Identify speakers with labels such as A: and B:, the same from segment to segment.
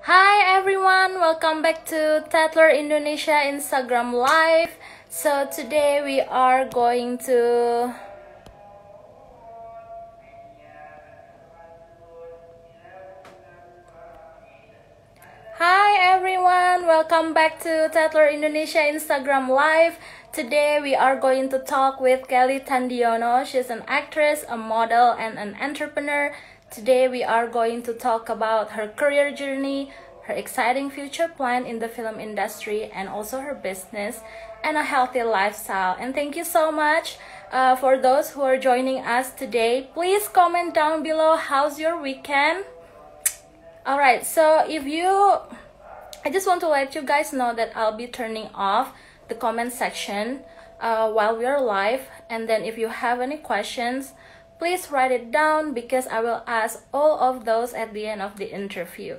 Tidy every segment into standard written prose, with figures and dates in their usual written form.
A: Hi everyone, welcome back to Tatler Indonesia Instagram Live. So today we are going to Hi everyone, welcome back to Tatler Indonesia Instagram Live. Today we are going to talk with Kelly Tandiono. She's an actress, a model, and an entrepreneur. Today we are going to talk about her career journey, her exciting future plan in the film industry, and also her business and a healthy lifestyle. And thank you so much for those who are joining us today. Please comment down below how's your weekend. Alright, so I just want to let you guys know that I'll be turning off the comment section while we're live. And then if you have any questions, please write it down because I will ask all of those at the end of the interview.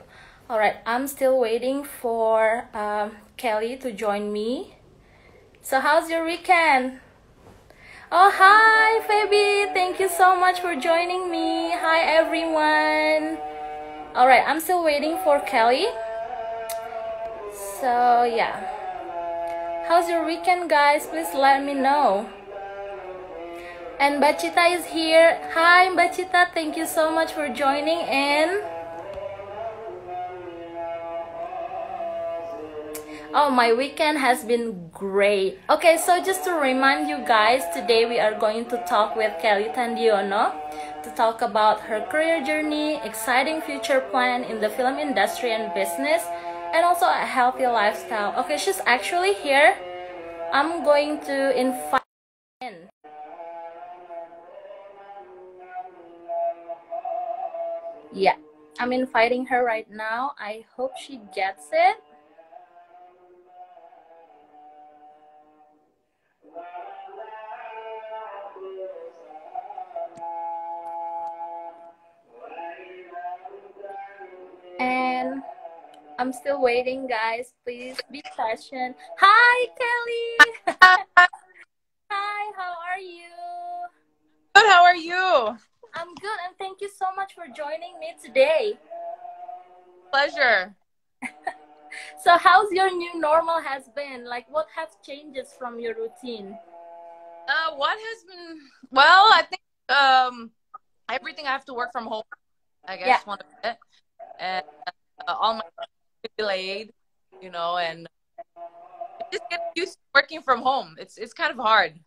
A: Alright, I'm still waiting for Kelly to join me. So how's your weekend? Oh, hi, Fabi. Thank you so much for joining me. Hi, everyone. Alright, I'm still waiting for Kelly. So, yeah. How's your weekend, guys? Please let me know. And Bachita is here. Hi, Bachita. Thank you so much for joining in. Oh, my weekend has been great. Okay, so just to remind you guys, today we are going to talk with Kelly Tandiono to talk about her career journey, exciting future plan in the film industry and business, and also a healthy lifestyle. Okay, she's actually here. I'm going to invite her in. Yeah, I'm inviting her right now. I hope she gets it. And I'm still waiting, guys. Please be patient. Hi, Kelly. Hi, how are you?
B: Good, how are you?
A: I'm good, and thank you so much for joining me today.
B: Pleasure.
A: So how's your new normal has been? Like, what have changes from your routine?
B: What has been, well, I think everything I have to work from home, I
A: Yeah.
B: guess, one of it. And all my delayed, and just get used to working from home. It's kind of hard.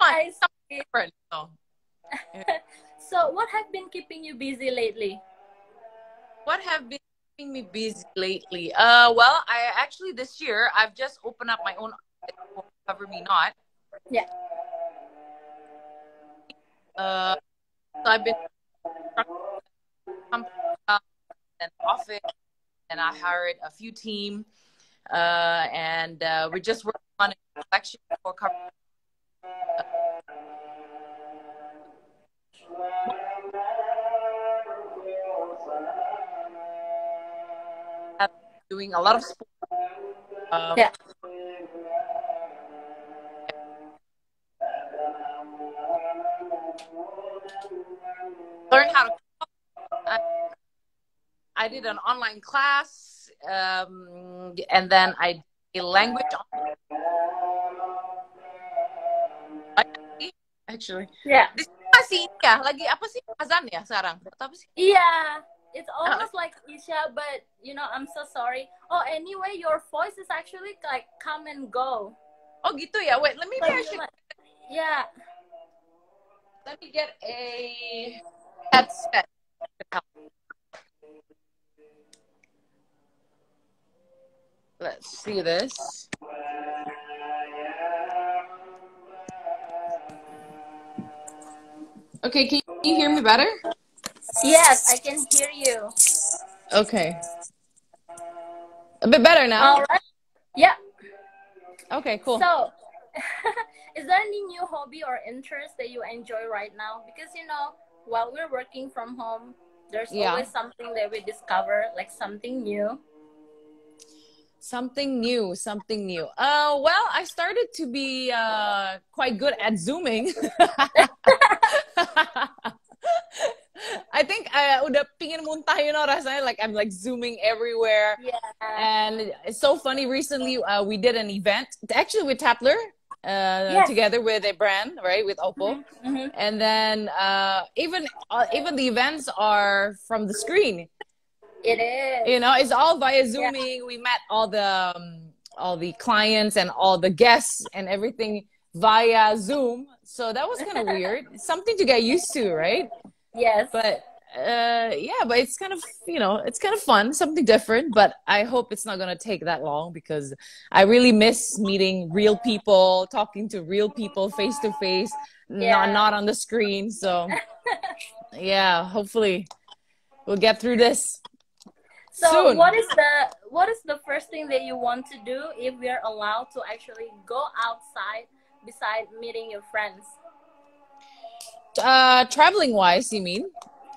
A: I see.
B: Different, so.
A: So what have been keeping you busy lately?
B: What have been keeping me busy lately? Well, I actually this year I've just opened up my own office for Cover Me Not.
A: Yeah.
B: So I've been an office, and I hired a few team, and we're just working on a collection for Cover. Doing a lot of sports.
A: Yeah.
B: Learn how to cook. I did an online class, and then I did a language actually.
A: Yeah.
B: Di sini masih ya, lagi apa sih azan ya sekarang? Atau apa sih?
A: Yeah. It's almost like Isha, but I'm so sorry. Oh, anyway, your voice is actually like come and go.
B: Oh gitu ya. Wait, let me
A: Yeah.
B: Let me get a headset. Let's see this. Okay, can you hear me better?
A: Yes, I can hear you.
B: Okay. A bit better now?
A: All right. Yeah.
B: Okay, cool.
A: So, is there any new hobby or interest that you enjoy right now? Because, while we're working from home, there's always something that we discover, like something new.
B: Something new. Well, I started to be quite good at Zooming. I think udah pingin muntah, you know, rasanya like I'm like zooming everywhere.
A: Yeah.
B: And it's so funny. Recently, we did an event actually with Tapler,
A: Yes.
B: together with a brand, right, with Oppo. And then even the events are from the screen.
A: It is.
B: You know, it's all via Zooming. We met all the clients and all the guests and everything via Zoom. So that was kind of weird. Something to get used to, right?
A: Yes.
B: But yeah, but it's kind of, you know, it's kind of fun, something different. But I hope it's not gonna take that long because I really miss meeting real people, talking to real people face to face, not on the screen. So yeah, hopefully we'll get through this.
A: So
B: soon.
A: what is the first thing that you want to do if we are allowed to actually go outside beside meeting your friends?
B: Traveling wise, you mean?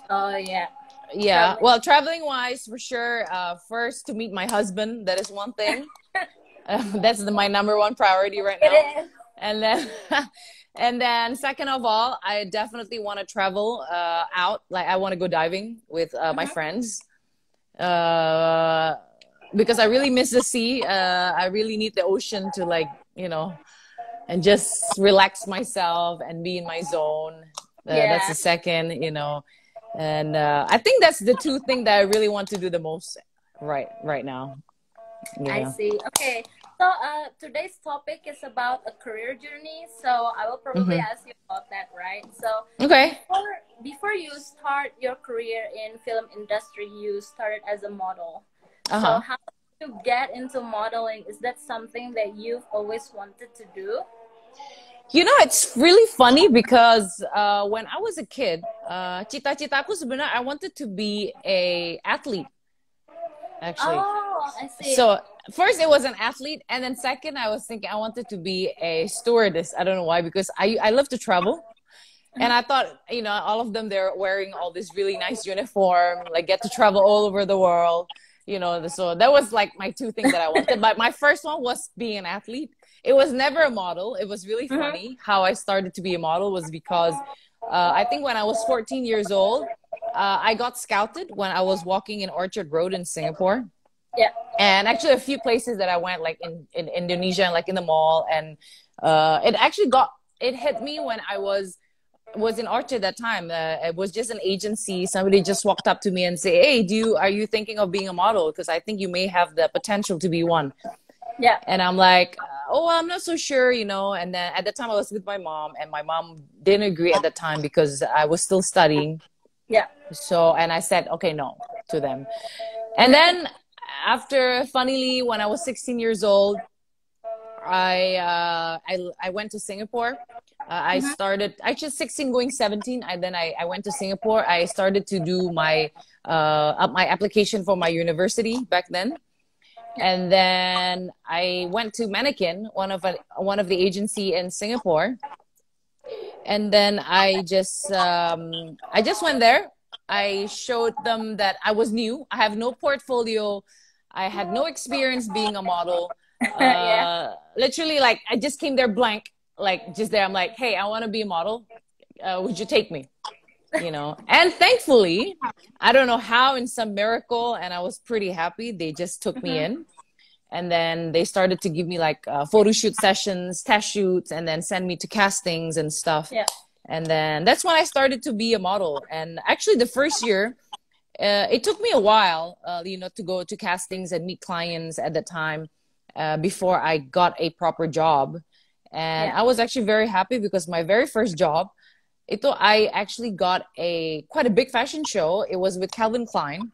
A: Oh yeah.
B: Yeah. Well, traveling wise, for sure. First, to meet my husband. That is one thing. That's my number one priority right now.
A: It is.
B: And then, and then, second of all, I definitely want to travel out. Like, I want to go diving with my friends. Because I really miss the sea. I really need the ocean to, like, you know, and just relax myself and be in my zone. That's the second, you know. And I think that's the two things that I really want to do the most right now. Yeah.
A: I see. Okay. So today's topic is about a career journey. So I will probably ask you about that, right? So
B: okay.
A: Before you start your career in film industry, you started as a model. So how did you get into modeling? Is that something that you've always wanted to do?
B: You know, it's really funny because when I was a kid, cita-citaku sebenarnya I wanted to be a athlete. Actually.
A: Oh, I see.
B: So first it was an athlete, and then second I was thinking I wanted to be a stewardess. I don't know why, because I love to travel. And I thought, you know, all of them, they're wearing all this really nice uniform, like get to travel all over the world, you know. So that was like my two things that I wanted. But my first one was being an athlete. It was never a model. It was really funny how I started to be a model was because I think when I was 14 years old, I got scouted when I was walking in Orchard Road in Singapore.
A: Yeah.
B: And actually a few places that I went, like in Indonesia and like in the mall. And it hit me when I was in Orchard that time. It was just an agency. Somebody just walked up to me and say, "Hey, are you thinking of being a model? Because I think you may have the potential to be one."
A: Yeah.
B: And I'm like, "Oh, I'm not so sure, you know." And then at the time I was with my mom, and my mom didn't agree at the time because I was still studying.
A: Yeah.
B: So, and I said, "Okay, no," to them. And then after, funnily, when I was 16 years old, I went to Singapore. I started actually 16 going 17. Then I went to Singapore. I started to do my application for my university back then. And then I went to Mannequin, one of the agency in Singapore. And then I just went there. I showed them that I was new. I have no portfolio. I had no experience being a model. Literally, like, I just came there blank, like, just there. I'm like, "Hey, I want to be a model. Would you take me?" You know. And thankfully, I don't know how, in some miracle, and I was pretty happy. They just took me in, and then they started to give me like photo shoot sessions, test shoots, and then send me to castings and stuff.
A: Yeah.
B: And then that's when I started to be a model. And actually, the first year, it took me a while, you know, to go to castings and meet clients at the time before I got a proper job. And I was actually very happy because my very first job, I actually got quite a big fashion show. It was with Calvin Klein.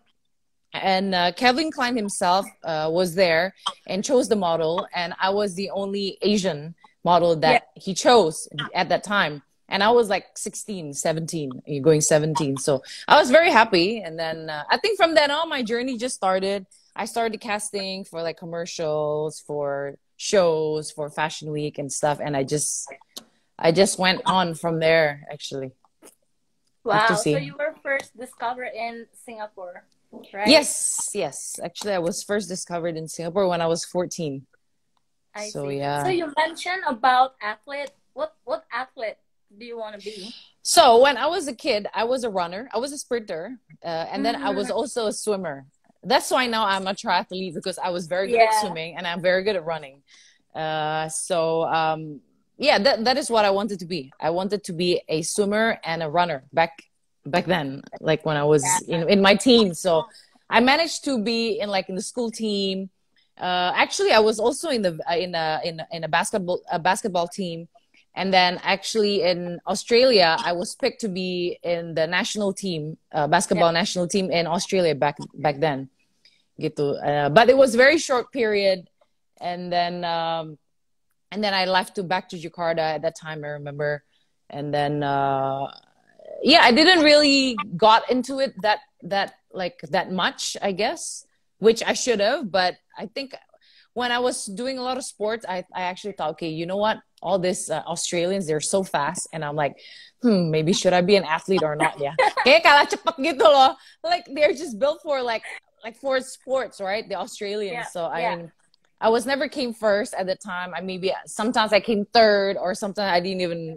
B: And Calvin Klein himself was there and chose the model. And I was the only Asian model that he chose at that time. And I was like 16, 17, going 17. So I was very happy. And then I think from then on, my journey just started. I started casting for like commercials, for shows, for Fashion Week and stuff. And I just went on from there, actually.
A: Wow. So you were first discovered in Singapore, right?
B: Yes. Actually, I was first discovered in Singapore when I was 14.
A: I see.
B: Yeah.
A: So you mentioned about athlete. What athlete do you want to be?
B: So when I was a kid, I was a runner. I was a sprinter, and then I was
A: Mm,
B: also a swimmer. That's why now I'm a triathlete because I was very good at
A: yeah.
B: swimming and I'm very good at running. Yeah, that is what I wanted to be. I wanted to be a swimmer and a runner back then, like when I was in my teens. So I managed to be in the school team. Actually, I was also in the in a basketball team, and then actually in Australia, I was picked to be in the national team,
A: Yeah.
B: basketball national team in Australia back then. Gitu. But it was very short period, and then I left to back to Jakarta at that time. I remember, and then yeah, I didn't really got into it that much, I guess, which I should have. But I think when I was doing a lot of sports, I actually thought, okay, you know what? All these Australians, they're so fast, and I'm like, maybe should I be an athlete or not? Yeah, kayak kalah cepet gitu loh. Like they're just built for for sports, right? The
A: Yeah.
B: Australians. So I
A: Yeah.
B: mean, I was never came first at the time. I maybe sometimes I came third, or sometimes I didn't even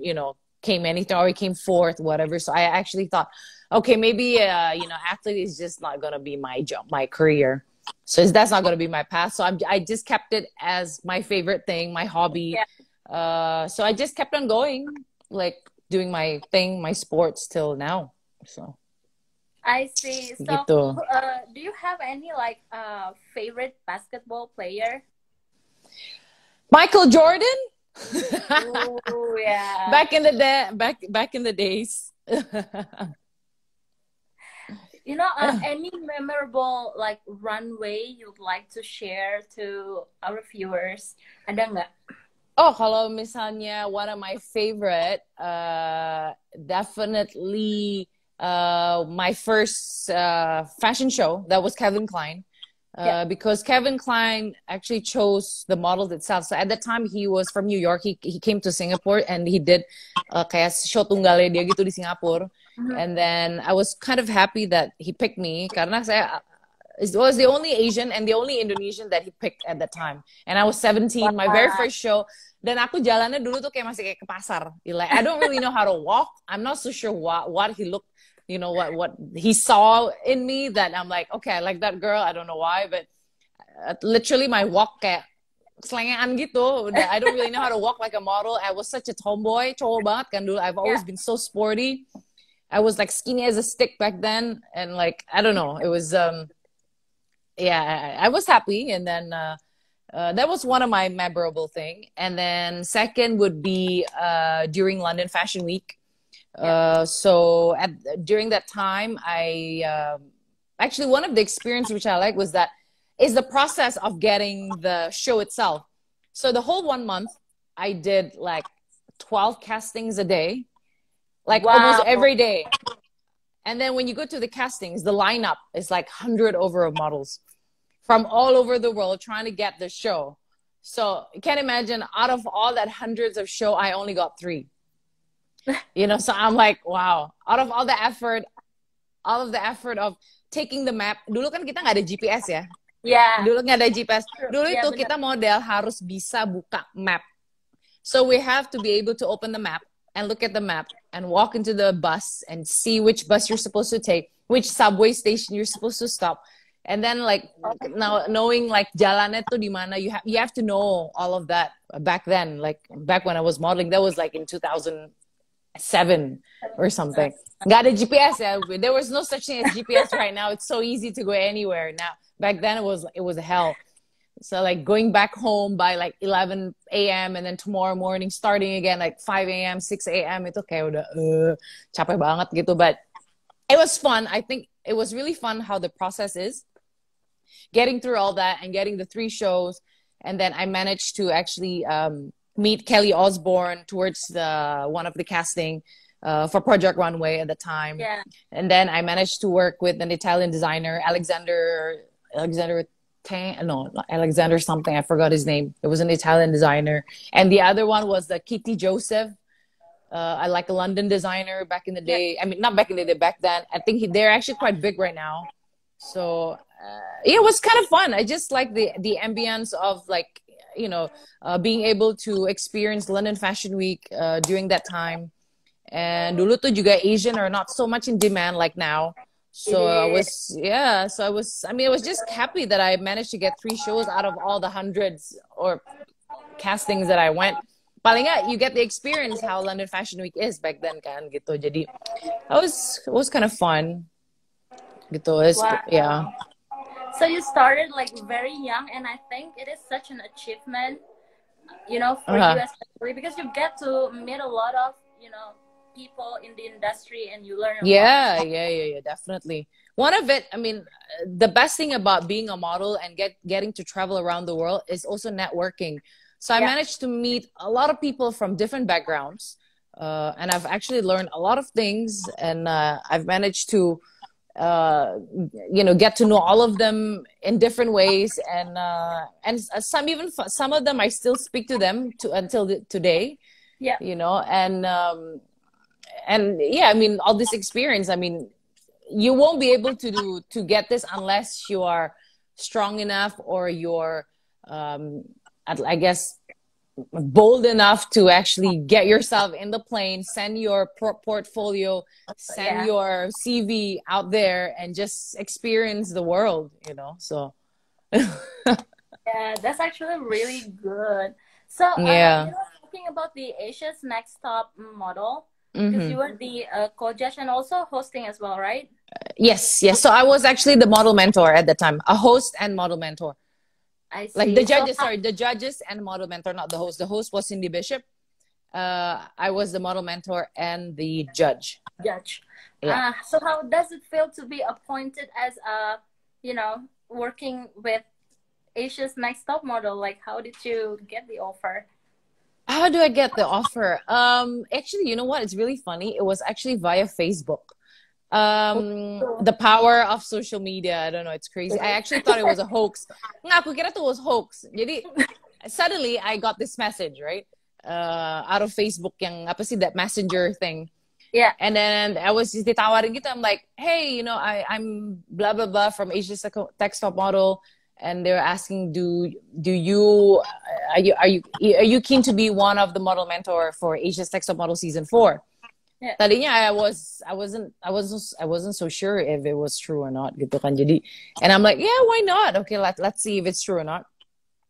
B: came anything, or I came fourth, whatever. So I actually thought, okay, maybe athlete is just not gonna be my job, my career. So that's not gonna be my path. So I just kept it as my favorite thing, my hobby.
A: Yeah.
B: So I just kept on going, like doing my thing, my sports till now. So
A: I see. So,
B: gitu.
A: do you have any like favorite basketball player?
B: Michael Jordan.
A: Oh, yeah.
B: Back in the day, back in the days.
A: Any memorable like runway you'd like to share to our viewers? Ada nggak?
B: Oh, kalau misalnya one of my favorite, definitely my first fashion show, that was Kevin Klein.
A: Yeah.
B: Because Kevin Klein actually chose the models itself. So at that time he was from New York. He came to Singapore and he did kayak show tunggalnya dia gitu di Singapura.
A: Mhm.
B: And then I was kind of happy that he picked me karena saya was the only Asian and the only Indonesian that he picked at that time. And I was 17, my very first show. Dan aku jalannya dulu tuh kayak masih kayak ke pasar. Like I don't really know how to walk. I'm not so sure what he looked, what he saw in me that I'm like, okay, I like that girl. I don't know why, but literally my walk kayak selengean gitu. I don't really know how to walk like a model. I was such a tomboy, cowok banget kan dulu. I've always been so sporty. I was like skinny as a stick back then, and like I don't know, it was yeah, I was happy, and then that was one of my memorable thing. And then second would be during London Fashion Week. So during that time, I actually one of the experience which I like was that is the process of getting the show itself. So the whole 1 month, I did like 12 castings a day, like almost every day. And then when you go to the castings, the lineup is like 100 over of models from all over the world trying to get the show. So you can't imagine, out of all that hundreds of show, I only got 3. So I'm like, wow. Out of all the effort of taking the map. Dulu kan kita nggak ada GPS ya.
A: Yeah.
B: Dulu nggak ada GPS. Dulu
A: Yeah,
B: itu
A: bener.
B: kita model harus bisa buka map. So we have to be able to open the map and look at the map and walk into the bus and see which bus you're supposed to take, which subway station you're supposed to stop. And then like now knowing like jalannya tuh di mana, you have to know all of that back then. Like back when I was modeling, that was like in 2007 or something. Nggak ada GPS ya. There was no such thing as GPS right now. It's so easy to go anywhere now. Back then it was hell. So like going back home by like 11 a.m. and then tomorrow morning starting again like 5 a.m., 6 a.m. itu kayak udah capek banget gitu. But it was fun. I think it was really fun how the process is. Getting through all that and getting the 3 shows. And then I managed to actually meet Kelly Osbourne towards one of the casting for Project Runway at the time.
A: Yeah.
B: And then I managed to work with an Italian designer, Alexander something. I forgot his name. It was an Italian designer. And the other one was Kitty Joseph. I like a London designer back in the day. I mean, not back in the day, back then. I think they're actually quite big right now. So it was kind of fun. I just like the ambience of like, being able to experience London Fashion Week during that time. And dulu tuh juga Asian are not so much in demand like now.
A: It
B: So
A: is.
B: I mean, I was just happy that I managed to get 3 shows out of all the hundreds or castings that I went. Paling nggak, you get the experience how London Fashion Week is back then kan gitu. Jadi it was kind of fun gitu. Yeah.
A: Wow. So you started like very young, and I think it is such an achievement, for you
B: Uh-huh.
A: especially because you get to meet a lot of, people in the industry and you learn a lot as
B: Yeah,
A: well.
B: yeah, yeah, yeah, definitely. One of it, I mean, the best thing about being a model and getting to travel around the world is also networking. So I
A: Yeah,
B: managed to meet a lot of people from different backgrounds, and I've actually learned a lot of things, and I've managed to, get to know all of them in different ways, and some of them I still speak to them today,
A: yeah,
B: and yeah, I mean, all this experience, I mean, you won't be able to get this unless you are strong enough or you're um I guess bold enough to actually get yourself in the plane, send your portfolio, send
A: yeah,
B: your CV out there and just experience the world. So
A: yeah. That's actually really good. So,
B: yeah.
A: talking about the Asia's Next Top Model, because
B: Hmm.
A: you were the co-judge and also hosting as well, right?
B: Yes, so I was actually the model mentor at the time, a host and model mentor.
A: I
B: Like the
A: see. So,
B: judges, sorry, the judges and model mentor, not the host. The host was Cindy Bishop. I was the model mentor and the judge.
A: judge.
B: Yeah.
A: So how does it feel to be appointed as working with Asia's Next Top Model? Like, how did you get the offer?
B: How do I get the offer? Actually, you know what? It's really funny. It was actually via Facebook.
A: Oh,
B: The power of social media. I don't know. It's crazy. I actually thought it was a hoax. Nga, aku kira tuh was hoax. Jadi suddenly I got this message, right? Out of Facebook yang apa sih, that messenger thing.
A: yeah,
B: And then I was just ditawarin gitu. I'm like, hey, I'm blah blah blah from Asia Text Top Model, and they're asking, do you are you keen to be one of the model mentor for Asia's Text Top Model season 4?
A: yeah,
B: Tadinya I wasn't so sure if it was true or not gitu kan. Jadi, and I'm like, yeah, why not? Okay, let's see if it's true or not.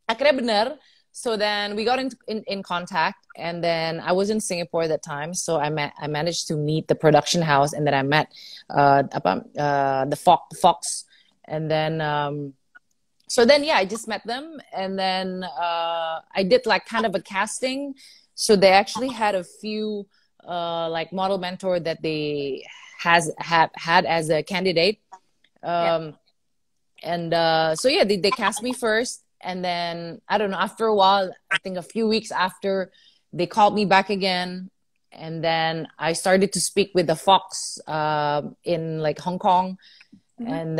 B: Akhirnya benar. So then we got in contact, and then I was in Singapore at that time. So I managed to meet the production house, and then I met the Fox, and then so then yeah, I just met them, and then I did like kind of a casting. So they actually had a few like model mentor that they had as a candidate.
A: yeah,
B: And so yeah, they cast me first, and then I don't know, after a while, I think a few weeks after, they called me back again, and then I started to speak with the Fox in like Hong Kong,
A: mm-hmm.
B: and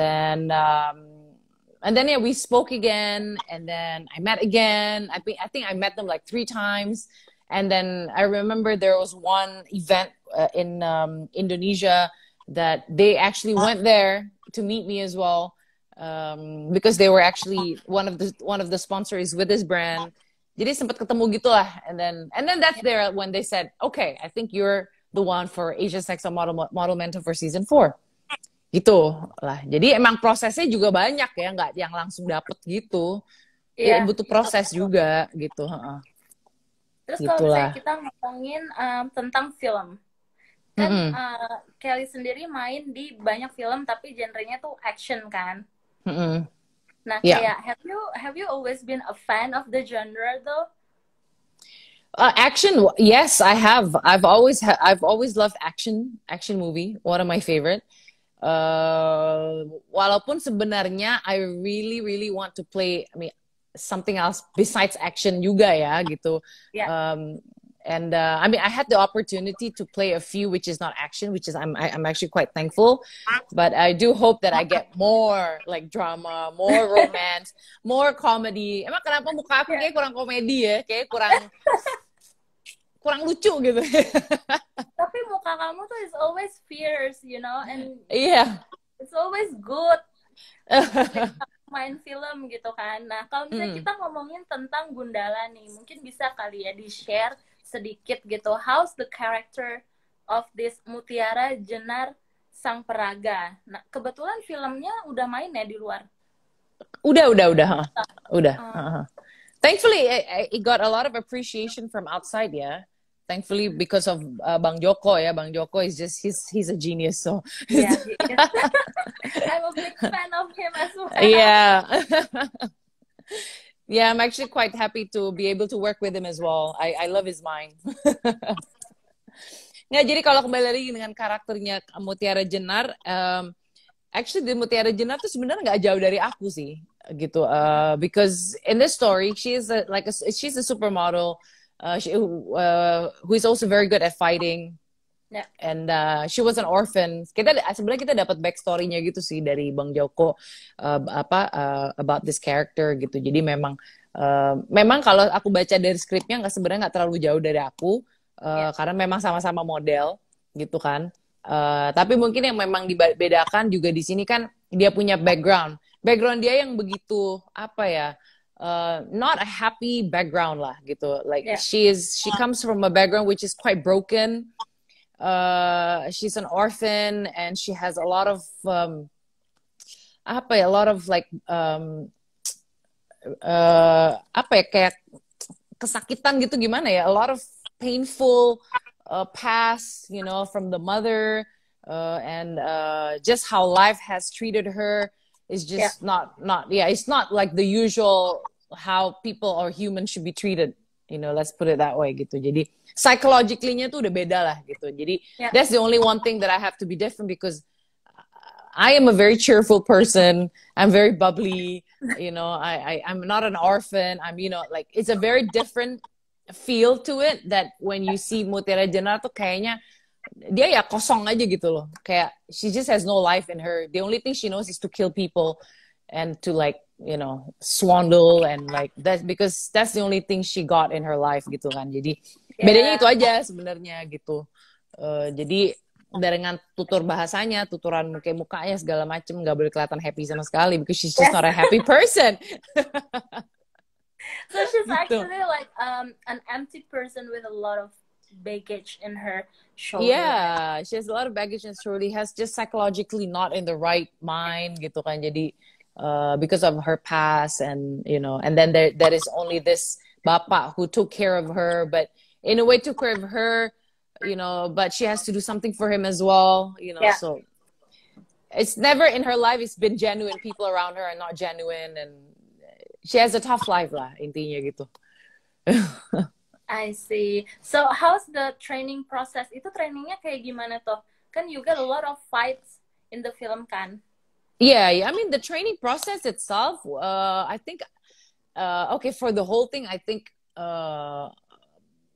B: then yeah, we spoke again, and then I met again. I think I met them like 3 times, and then I remember there was one event in Indonesia that they actually went there to meet me as well, because they were actually one of the sponsors with this brand. Jadi sempat ketemu gitu lah, and then that's there when they said, okay, I think you're the one for Asia's Next Top Model Mentor for season 4. Gitu lah. Jadi emang prosesnya juga banyak ya, nggak yang langsung dapet gitu. Ya,
A: Iya,
B: butuh proses juga gitu.
A: terus kalau misalnya
B: Gitulah.
A: kita ngomongin tentang film, kan
B: Mm-mm.
A: Kelly sendiri main di banyak film tapi genrenya tuh action kan.
B: Mm-mm.
A: Nah,
B: Yeah.
A: kayak have you always been a fan of the genre though?
B: Action, yes, I have. I've always loved action movie. One of my favorite. Walaupun sebenarnya I really really want to play, I mean, something else besides action juga ya gitu.
A: Yeah.
B: And I mean, I had the opportunity to play a few which is not action, which is I'm actually quite thankful. But I do hope that I get more like drama, more romance, more comedy. Emang kenapa muka aku kayak kurang komedi ya? Kayak kurang lucu gitu.
A: Tapi muka kamu tuh is always fierce, and
B: Iya.
A: it's always good. Like, main film gitu kan. Nah, kalau misalnya kita ngomongin tentang Gundala nih, mungkin bisa kali ya di-share sedikit gitu. How's the character of this Mutiara Jenar Sang Peraga. Nah, kebetulan filmnya udah main ya di luar.
B: Udah.
A: Uh,
B: Thankfully, it got a lot of appreciation from outside, yeah. Thankfully, because of Bang Joko, yeah. Bang Joko is just he's a genius, so
A: yeah, he is. I'm a big fan of him as well.
B: yeah. Yeah, I'm actually quite happy to be able to work with him as well. I love his mind. Nggak, jadi kalau kembali lagi dengan karakternya Mutiara Jenar, actually di Mutiara Jenar tuh sebenarnya nggak jauh dari aku sih, gitu. Because in this story, she's a supermodel, who is also very good at fighting.
A: Yeah.
B: And she was an orphan. Sebenarnya kita dapat backstory-nya gitu sih dari Bang Joko about this character gitu. Jadi memang kalau aku baca dari skripnya sebenarnya nggak terlalu jauh dari aku, karena memang sama-sama model gitu kan. Tapi mungkin yang memang dibedakan juga di sini kan dia punya background dia yang begitu apa ya, not a happy background lah gitu. Like she comes from a background which is quite broken. She's an orphan and she has a lot of like kayak kesakitan gitu, gimana ya, a lot of painful past, you know, from the mother, and just how life has treated her is just not it's not like the usual how people or humans should be treated, you know, let's put it that way gitu. Jadi psychologically-nya tuh udah beda lah gitu. Jadi that's the only one thing that I have to be different, because I am a very cheerful person. I'm very bubbly, you know. I'm not an orphan. I'm, you know, like it's a very different feel to it that when you see Mutiara Jenar tuh kayaknya dia ya kosong aja gitu loh. Kayak she just has no life in her. The only thing she knows is to kill people and to like, you know, swindle and like that, because that's the only thing she got in her life gitu kan. Jadi bedanya itu aja sebenarnya gitu. Jadi dengan tutur bahasanya, tuturan mukanya segala macem, nggak boleh kelihatan happy sama sekali, because she's just not a happy person.
A: So she's actually like an empty person with a lot of baggage in her shoulder.
B: Yeah, she has a lot of baggage and surely has just psychologically not in the right mind gitu kan. Jadi because of her past, and you know, and then there is only this bapak who took care of her, but in a way took care of her, you know, but she has to do something for him as well, you know. So it's never in her life it's been genuine. People around her are not genuine, and she has a tough life lah intinya gitu.
A: I see. So how's the training process? Itu trainingnya kayak gimana tuh? Kan you got a lot of fights in the film kan?
B: Yeah. I mean the training process itself, I think, okay, for the whole thing, I think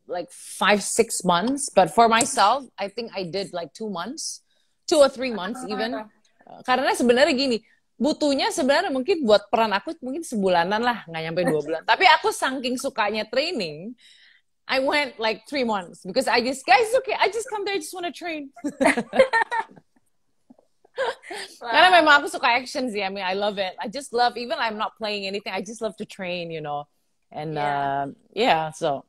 B: like 5-6 months, but for myself I think I did like 2 months, 2 or 3 months even. Karena sebenarnya gini, butuhnya sebenarnya mungkin buat peran aku mungkin sebulanan lah, nggak nyampe 2 bulan. Tapi aku saking sukanya training, I went like 3 months, because I just, guys, okay, I just come there, I just want to train. Karena memang aku suka action sih. I mean, I love it. I just love, even I'm not playing anything, I just love to train, you know. And so.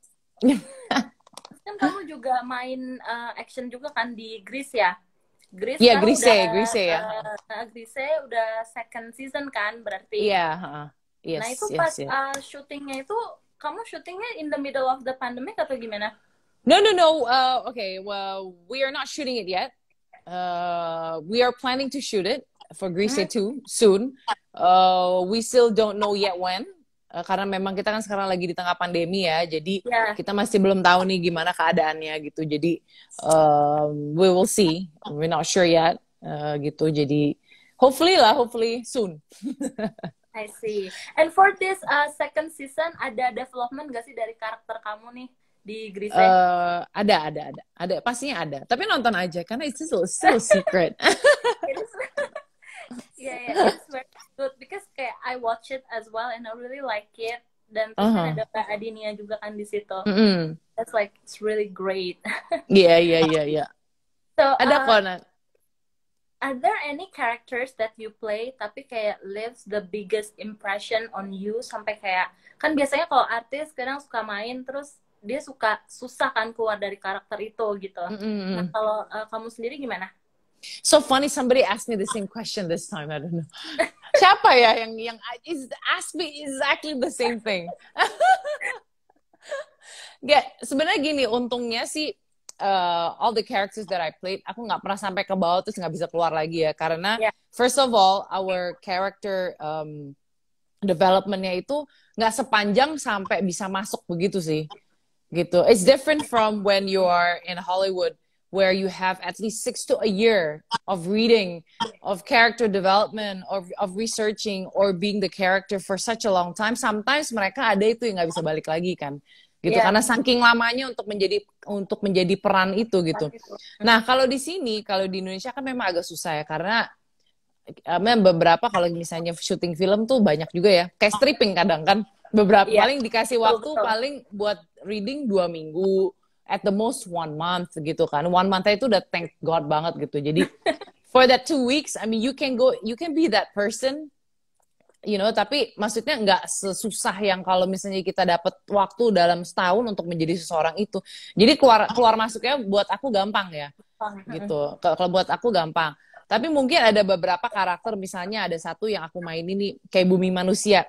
A: Kan kamu juga main action juga kan di Grease ya? Grease
B: Grease ya.
A: Grease udah second season kan berarti?
B: Iya. Yes,
A: nah itu pas syutingnya itu, kamu syutingnya in the middle of the pandemic atau gimana?
B: No. Okay, well, we are not shooting it yet. We are planning to shoot it for Grease 2 soon. We still don't know yet when. Karena memang kita kan sekarang lagi di tengah pandemi ya, jadi kita masih belum tahu nih gimana keadaannya gitu. Jadi we will see, we're not sure yet gitu. Jadi hopefully soon.
A: I see. And for this second season, ada development gak sih dari karakter kamu nih di Grease?
B: Ada, pastinya ada. Tapi nonton aja karena it's still a secret.
A: Yeah, it's very good because kayak I watch it as well and I really like it. Dan terus kan ada Kak Adinia juga kan di situ. That's like, it's really great.
B: Yeah.
A: So
B: ada Conan.
A: Are there any characters that you play tapi kayak leaves the biggest impression on you sampai kayak, kan biasanya kalau artis kadang suka main terus dia susah kan keluar dari karakter itu gitu. Nah,
B: Mm-mm.
A: kalau kamu sendiri gimana?
B: So funny, somebody asked me the same question this time. I don't know. Siapa ya yang ask me exactly the same thing. Ya, sebenarnya gini, untungnya sih all the characters that I played, aku nggak pernah sampai ke bawah terus nggak bisa keluar lagi ya. Karena
A: Ya,
B: first of all, our character developmentnya itu nggak sepanjang sampai bisa masuk begitu sih. Gitu. It's different from when you are in Hollywood, where you have at least 6 to a year of reading, of character development, of researching, or being the character for such a long time. Sometimes mereka ada itu yang nggak bisa balik lagi kan, gitu.
A: ya,
B: Karena saking lamanya untuk menjadi peran itu gitu.
A: itu.
B: Nah kalau di sini, kalau di Indonesia kan memang agak susah ya, karena beberapa kalau misalnya syuting film tuh banyak juga ya, kayak stripping kadang kan. Beberapa
A: Iya,
B: paling dikasih
A: betul,
B: waktu
A: betul.
B: paling buat reading 2 minggu, at the most 1 month gitu kan. 1 month itu udah thank God banget gitu. Jadi for that 2 weeks, I mean you can be that person, you know. Tapi maksudnya nggak sesusah yang kalau misalnya kita dapat waktu dalam setahun untuk menjadi seseorang itu. Jadi keluar masuknya buat aku gampang ya, gitu. Kalau buat aku gampang. Tapi mungkin ada beberapa karakter, misalnya ada satu yang aku main ini kayak Bumi Manusia.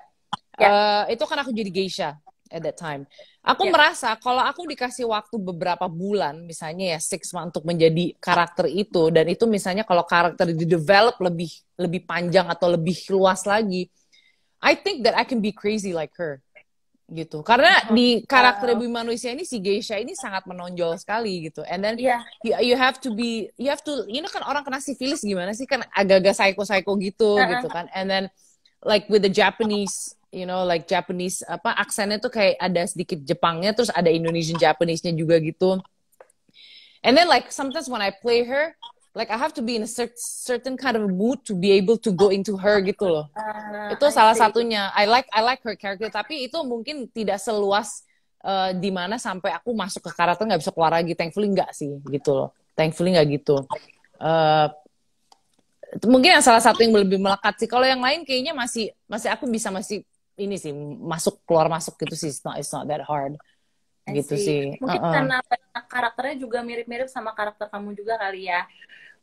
A: Ya,
B: Itu kan aku jadi geisha at that time. Aku
A: ya,
B: merasa kalau aku dikasih waktu beberapa bulan, misalnya ya 6 months untuk menjadi karakter itu, dan itu misalnya kalau karakter di develop lebih panjang atau lebih luas lagi, I think that I can be crazy like her gitu. Karena di karakter
A: wow.
B: Bumi Manusia ini si geisha ini sangat menonjol sekali gitu. And then
A: Iya,
B: you have to you know kan orang kena sifilis gimana sih, kan agak-agak psycho gitu kan. And then like with the Japanese, you know, like Japanese aksennya tuh kayak ada sedikit Jepangnya, terus ada Indonesian Japanese-nya juga gitu. And then like sometimes when I play her, like I have to be in a certain kind of mood to be able to go into her gitu loh. Itu
A: I
B: salah
A: see.
B: satunya. I like her character, tapi itu mungkin tidak seluas di mana sampai aku masuk ke karakter nggak bisa keluar lagi. Thankfully nggak sih gitu loh. Thankfully nggak gitu. Itu mungkin yang salah satu yang lebih melekat sih. Kalau yang lain kayaknya masih aku bisa masih ini sih, keluar masuk gitu sih. It's not that hard
A: I
B: gitu
A: see.
B: sih.
A: Mungkin karena karakternya juga mirip-mirip sama karakter kamu juga kali ya.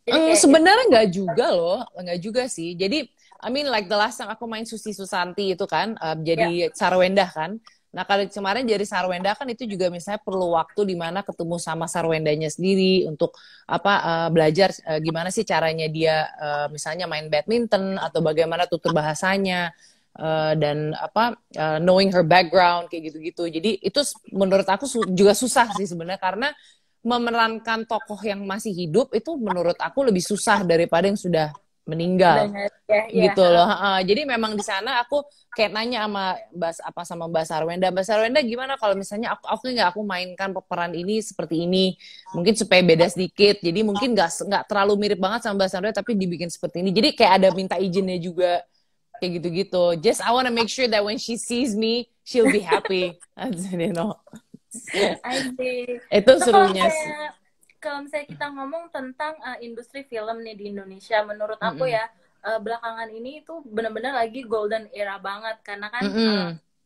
A: Jadi kayak
B: Sebenarnya nggak juga loh, nggak juga sih. Jadi, I mean like the last time aku main Susi Susanti itu kan,
A: ya,
B: jadi Sarwenda kan. Nah kalau kemarin jadi Sarwenda kan itu juga misalnya perlu waktu di mana ketemu sama Sarwendanya sendiri untuk belajar gimana sih caranya dia misalnya main badminton atau bagaimana tutur bahasanya dan knowing her background kayak gitu-gitu. Jadi itu menurut aku juga susah sih sebenarnya, karena memerankan tokoh yang masih hidup itu menurut aku lebih susah daripada yang sudah meninggal
A: ya,
B: gitu loh. Jadi memang di sana aku kayak nanya sama Mbak Sarwenda. Mbak Sarwenda gimana kalau misalnya aku mainkan peran ini seperti ini, mungkin supaya beda sedikit. Jadi mungkin nggak terlalu mirip banget sama Mbak Sarwenda tapi dibikin seperti ini. Jadi kayak ada minta izinnya juga kayak gitu-gitu. Just I wanna make sure that when she sees me, she'll be happy. You know.
A: I see.
B: Itu
A: So, kalau
B: serunya sih.
A: misalnya kita ngomong tentang industri film nih di Indonesia, menurut aku ya belakangan ini itu benar-benar lagi golden era banget, karena kan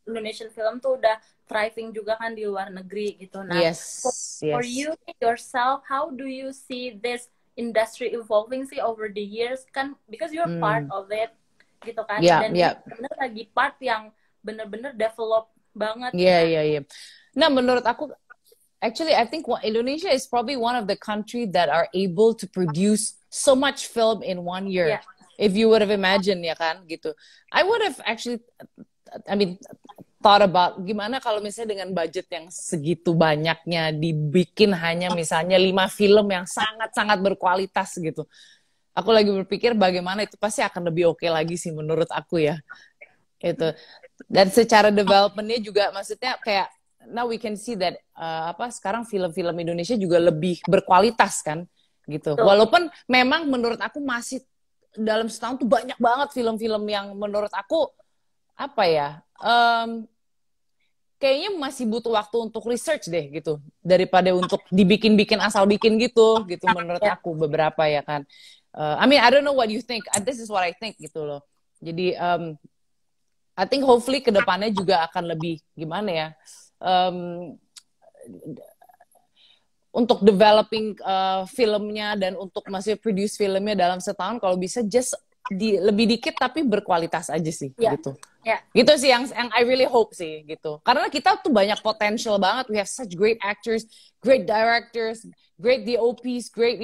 A: Indonesian film tuh udah thriving juga kan di luar negeri gitu. Nah,
B: Yes,
A: for
B: yes.
A: you yourself, how do you see this industry evolving sih over the years? Kan because you're part of it gitu kan, dan ini benar lagi part yang benar-benar develop banget.
B: Yeah. Nah, menurut aku, actually, I think Indonesia is probably one of the country that are able to produce so much film in 1 year.
A: Yeah.
B: If you would have imagined, ya kan, gitu. I would have actually, I mean, thought about gimana kalau misalnya dengan budget yang segitu banyaknya dibikin hanya misalnya 5 film yang sangat-sangat berkualitas gitu. Aku lagi berpikir bagaimana itu pasti akan lebih oke lagi sih menurut aku ya. Itu. Dan secara developmentnya juga maksudnya kayak now we can see that sekarang film-film Indonesia juga lebih berkualitas kan gitu. Walaupun memang menurut aku masih dalam setahun tuh banyak banget film-film yang menurut aku kayaknya masih butuh waktu untuk research deh gitu daripada untuk dibikin-bikin asal bikin gitu menurut aku beberapa ya kan. I mean I don't know what you think. This is what I think gitu loh. Jadi I think hopefully kedepannya juga akan lebih gimana ya, untuk developing filmnya dan untuk masih produce filmnya dalam setahun kalau bisa just lebih dikit tapi berkualitas aja sih gitu. Gitu sih yang I really hope sih gitu. Karena kita tuh banyak potential banget. We have such great actors, great directors, great DOPs, great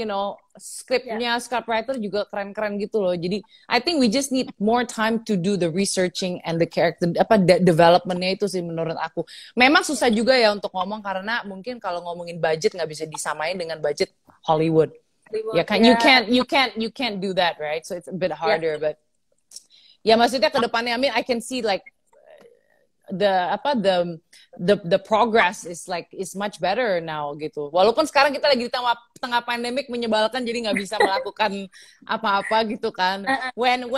B: scriptnya, scriptwriter juga keren-keren gitu loh. Jadi I think we just need more time to do the researching and the character developmentnya itu sih menurut aku. Memang susah juga ya untuk ngomong karena mungkin kalau ngomongin budget nggak bisa disamain dengan budget Hollywood. Ya kan, you can't do that, right? So it's a bit harder, but ya maksudnya ke depannya, I mean, I can see like the progress is much better now gitu. Walaupun sekarang kita lagi di tengah pandemik menyebalkan, jadi nggak bisa melakukan apa-apa gitu kan. When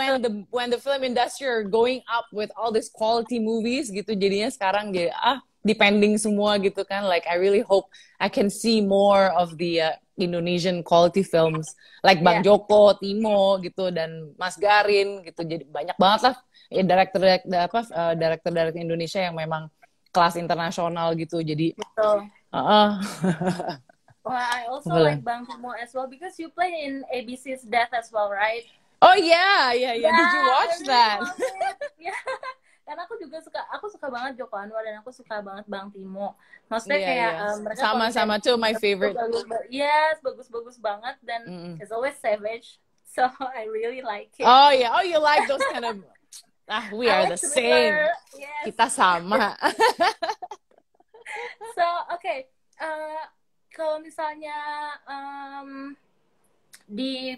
B: the film industry are going up with all these quality movies gitu, jadinya sekarang jadi depending semua gitu kan. Like I really hope I can see more of the Indonesian quality films like Bang Joko, Timo gitu dan Mas Garin gitu. Jadi banyak banget lah ya director Indonesia yang memang kelas internasional gitu. Jadi
A: betul.
B: Well,
A: I also like Bang Timo as well because you play in ABC's Death as well, right?
B: Oh yeah. Did you watch that?
A: Yeah. Karena aku suka banget Joko Anwar dan aku suka banget Bang Timo. Maksudnya kayak mereka
B: sama-sama tuh my favorite.
A: Bagus banget dan it's always savage. So I really like it.
B: Oh yeah, you like those kind of we are the same.
A: Yes.
B: Kita sama.
A: So okay, kalau misalnya di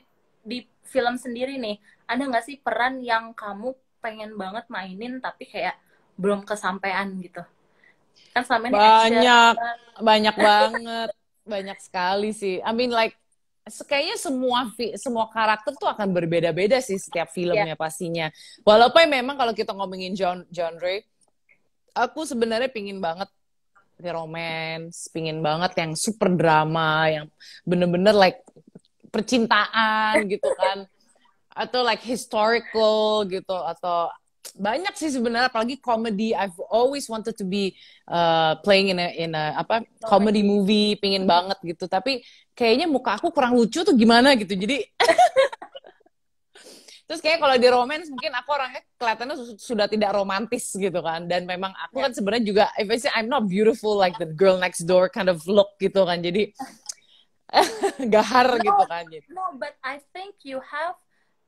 A: film sendiri nih, ada nggak sih peran yang kamu pengen banget mainin tapi kayak belum kesampaian gitu? Kan selama ini
B: banyak banget, banyak sekali sih. I mean like kayaknya semua karakter tuh akan berbeda-beda sih setiap filmnya pastinya. Walaupun memang kalau kita ngomongin genre, aku sebenarnya pingin banget romance, pingin banget yang super drama, yang bener-bener like percintaan gitu kan. Atau like historical gitu, atau banyak sih sebenarnya, apalagi comedy. I've always wanted to be playing in a comedy movie, pingin banget gitu. Tapi kayaknya muka aku kurang lucu tuh gimana gitu. Jadi terus kayak kalau di romance mungkin aku orangnya kelihatannya sudah tidak romantis gitu kan. Dan memang aku kan sebenarnya juga, if I say I'm not beautiful like the girl next door kind of look gitu kan. Jadi gahar gitu kan.
A: No, but I think you have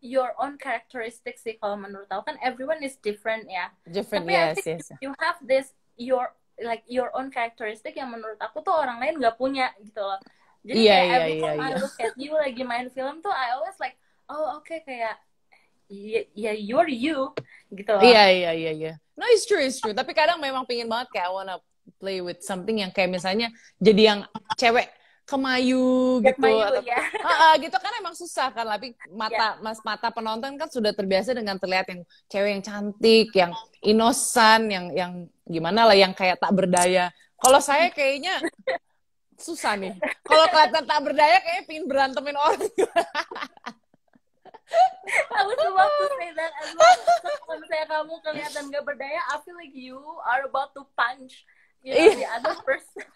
A: your own characteristics sih kalau menurut aku, kan everyone is different ya.
B: Different,
A: tapi
B: yes.
A: You have this your own characteristic yang menurut aku tuh orang lain nggak punya gitu loh. Jadi kayak every time I look at you lagi main film tuh I always like, oh okay, kayak you're you gitu loh.
B: Iya. No, it's true. Tapi kadang memang pingin banget kayak I wanna play with something yang kayak misalnya jadi yang cewek kemayu gitu, atau gitu kan emang susah kan, tapi mata penonton kan sudah terbiasa dengan terlihat yang cewek yang cantik, yang inosan, yang gimana lah, yang kayak tak berdaya. Kalau saya kayaknya susah nih. Kalau kelihatan tak berdaya kayaknya pingin berantemin orang.
A: I was about to say that as well. Kalau misalnya kamu kelihatan gak berdaya, I feel like you are about to punch the other person.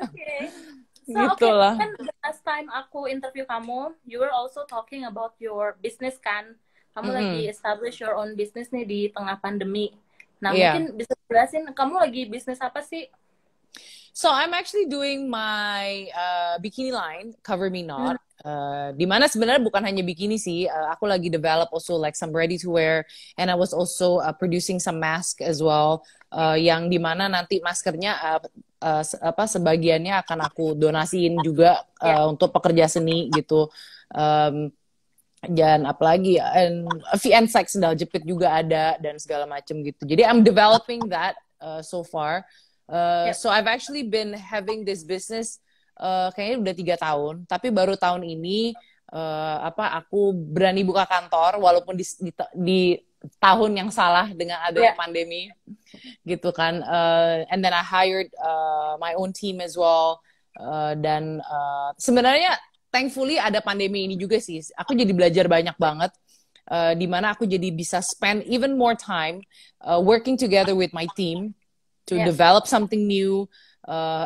A: Okay. So kan last time aku interview kamu, you were also talking about your business kan. Kamu lagi establish your own business nih di tengah pandemi. Nah, mungkin bisa jelasin kamu lagi bisnis apa sih?
B: So I'm actually doing my bikini line, Cover Me Not. Dimana sebenarnya bukan hanya bikini sih, aku lagi develop also like some ready to wear, and I was also producing some mask as well, yang dimana nanti maskernya sebagiannya akan aku donasiin juga untuk pekerja seni gitu. Dan apalagi and like sendal jepit juga ada dan segala macam gitu. Jadi I'm developing that so far. So I've actually been having this business kayaknya udah 3 tahun, tapi baru tahun ini aku berani buka kantor walaupun di tahun yang salah dengan adanya pandemi gitu kan. And then I hired my own team as well. Dan sebenarnya thankfully ada pandemi ini juga sih. Aku jadi belajar banyak banget. Di mana aku jadi bisa spend even more time working together with my team. to
A: Yeah.
B: develop something new,